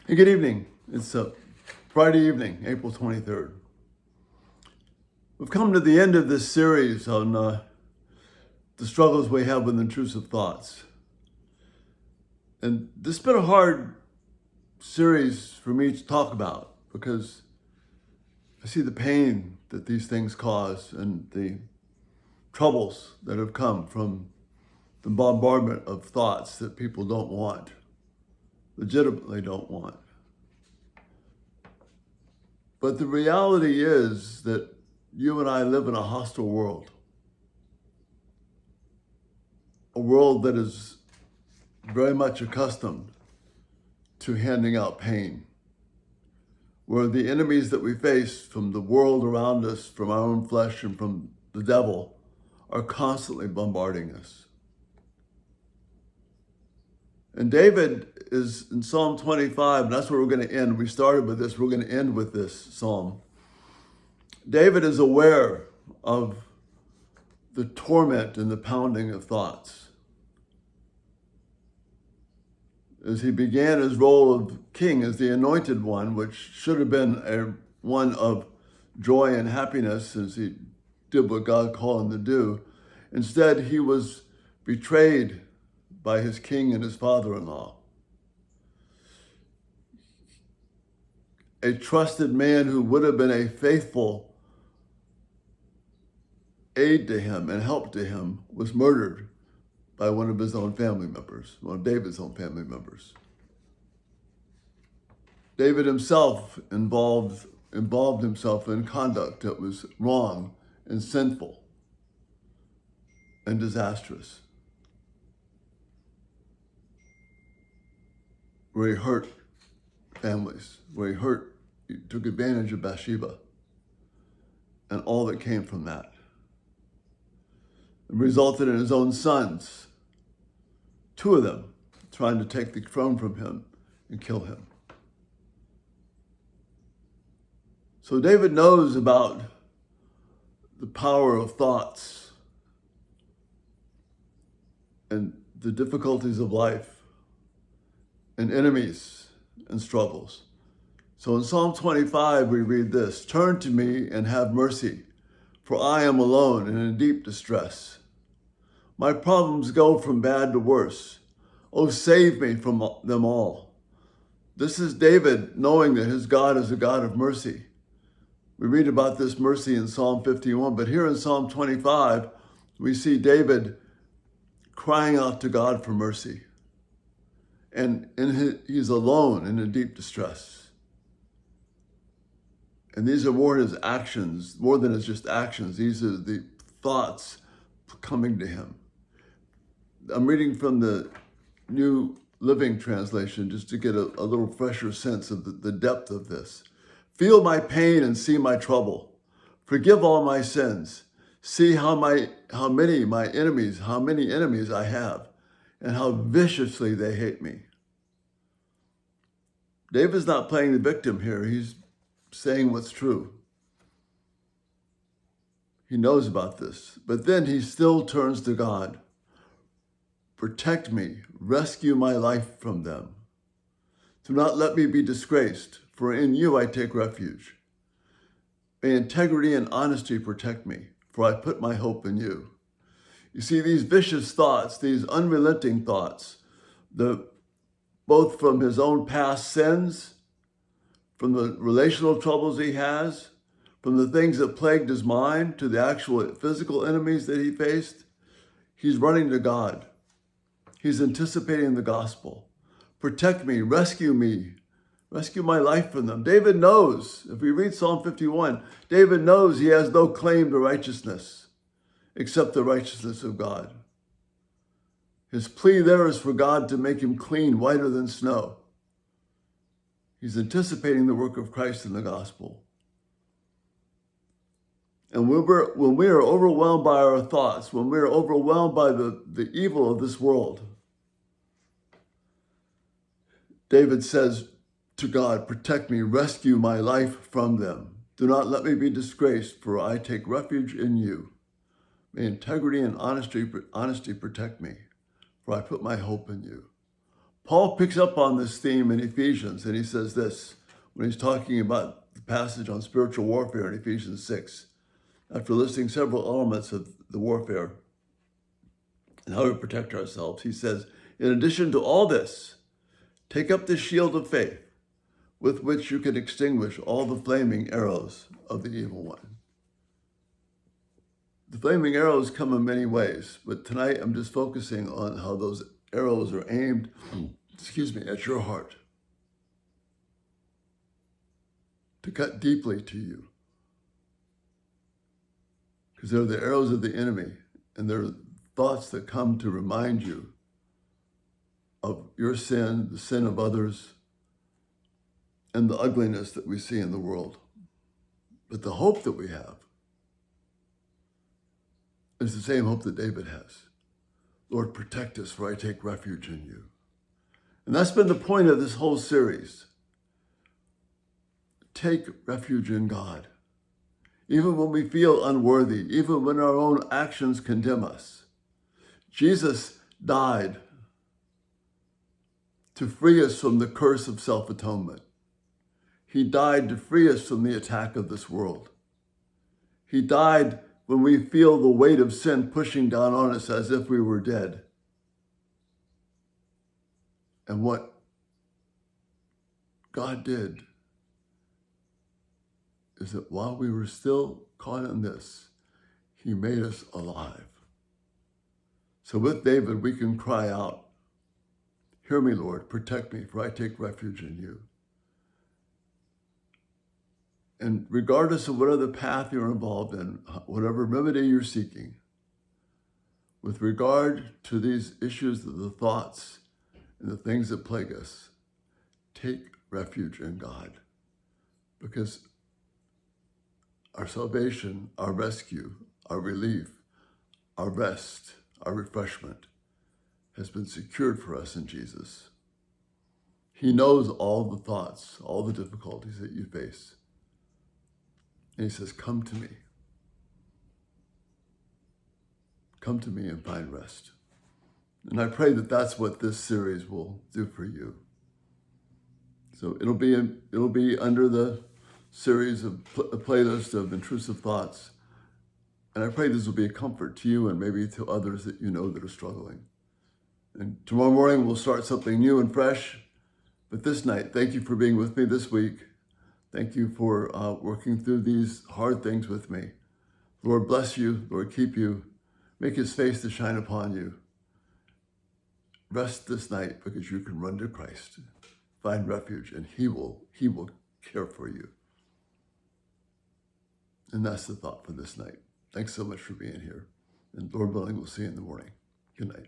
Hey, good evening. It's Friday evening, April 23rd. We've come to the end of this series on the struggles we have with intrusive thoughts. And this has been a hard series for me to talk about because I see the pain that these things cause and the troubles that have come from the bombardment of thoughts that people don't want, legitimately don't want. But the reality is that you and I live in a hostile world. A world that is very much accustomed to handing out pain, where the enemies that we face from the world around us, from our own flesh and from the devil, are constantly bombarding us. And David is in Psalm 25, and that's where we're going to end. We started with this, we're going to end with this psalm. David is aware of the torment and the pounding of thoughts. As he began his role of king as the anointed one, which should have been one of joy and happiness as he did what God called him to do, instead he was betrayed by his king and his father-in-law. A trusted man who would have been a faithful aid to him and help to him was murdered by one of his own family members, one of David's own family members. David himself involved himself in conduct that was wrong and sinful and disastrous, where he hurt families, where he took advantage of Bathsheba and all that came from that. It resulted in his own sons, two of them, trying to take the throne from him and kill him. So David knows about the power of thoughts and the difficulties of life and enemies and struggles. So in Psalm 25, we read this: "Turn to me and have mercy, for I am alone and in deep distress. My problems go from bad to worse. Oh, save me from them all." This is David knowing that his God is a God of mercy. We read about this mercy in Psalm 51, but here in Psalm 25, we see David crying out to God for mercy. And he's alone and in deep distress. And these are more his actions, more than his just actions. These are the thoughts coming to him. I'm reading from the New Living Translation just to get a little fresher sense of the depth of this. "Feel my pain and see my trouble. Forgive all my sins. See how many enemies I have, and how viciously they hate me." David's not playing the victim here. He's saying what's true. He knows about this, but then he still turns to God. "Protect me, rescue my life from them. Do not let me be disgraced, for in you I take refuge. May integrity and honesty protect me, for I put my hope in you." You see, these vicious thoughts, these unrelenting thoughts, both from his own past sins, from the relational troubles he has, from the things that plagued his mind, to the actual physical enemies that he faced, he's running to God. He's anticipating the gospel. "Protect me, rescue my life from them." David knows, if we read Psalm 51, David knows he has no claim to righteousness except the righteousness of God. His plea there is for God to make him clean, whiter than snow. He's anticipating the work of Christ in the gospel. And when we are overwhelmed by our thoughts, when we are overwhelmed by the evil of this world, David says to God, "Protect me, rescue my life from them. Do not let me be disgraced, for I take refuge in you. May integrity and honesty protect me, for I put my hope in you." Paul picks up on this theme in Ephesians, and he says this when he's talking about the passage on spiritual warfare in Ephesians 6. After listing several elements of the warfare and how to protect ourselves, he says, in addition to all this, take up the shield of faith with which you can extinguish all the flaming arrows of the evil one. The flaming arrows come in many ways, but tonight I'm just focusing on how those arrows are aimed, at your heart, to cut deeply to you. Because they're the arrows of the enemy, and they're thoughts that come to remind you of your sin, the sin of others, and the ugliness that we see in the world. But the hope that we have is the same hope that David has. Lord, protect us, for I take refuge in you. And that's been the point of this whole series. Take refuge in God. Even when we feel unworthy, even when our own actions condemn us. Jesus died to free us from the curse of self-atonement. He died to free us from the attack of this world. He died when we feel the weight of sin pushing down on us as if we were dead. And what God did is that while we were still caught in this, he made us alive. So with David, we can cry out, hear me, Lord, protect me, for I take refuge in you. And regardless of whatever path you're involved in, whatever remedy you're seeking, with regard to these issues of the thoughts and the things that plague us, take refuge in God. Because our salvation, our rescue, our relief, our rest, our refreshment has been secured for us in Jesus. He knows all the thoughts, all the difficulties that you face. And he says, come to me. Come to me and find rest. And I pray that that's what this series will do for you. So it'll be under the series of a playlist of intrusive thoughts. And I pray this will be a comfort to you and maybe to others that you know that are struggling. And tomorrow morning we'll start something new and fresh. But this night, thank you for being with me this week. Thank you for working through these hard things with me. Lord bless you. Lord keep you. Make his face to shine upon you. Rest this night because you can run to Christ. Find refuge and he will care for you. And that's the thought for this night. Thanks so much for being here. And Lord willing, we'll see you in the morning. Good night.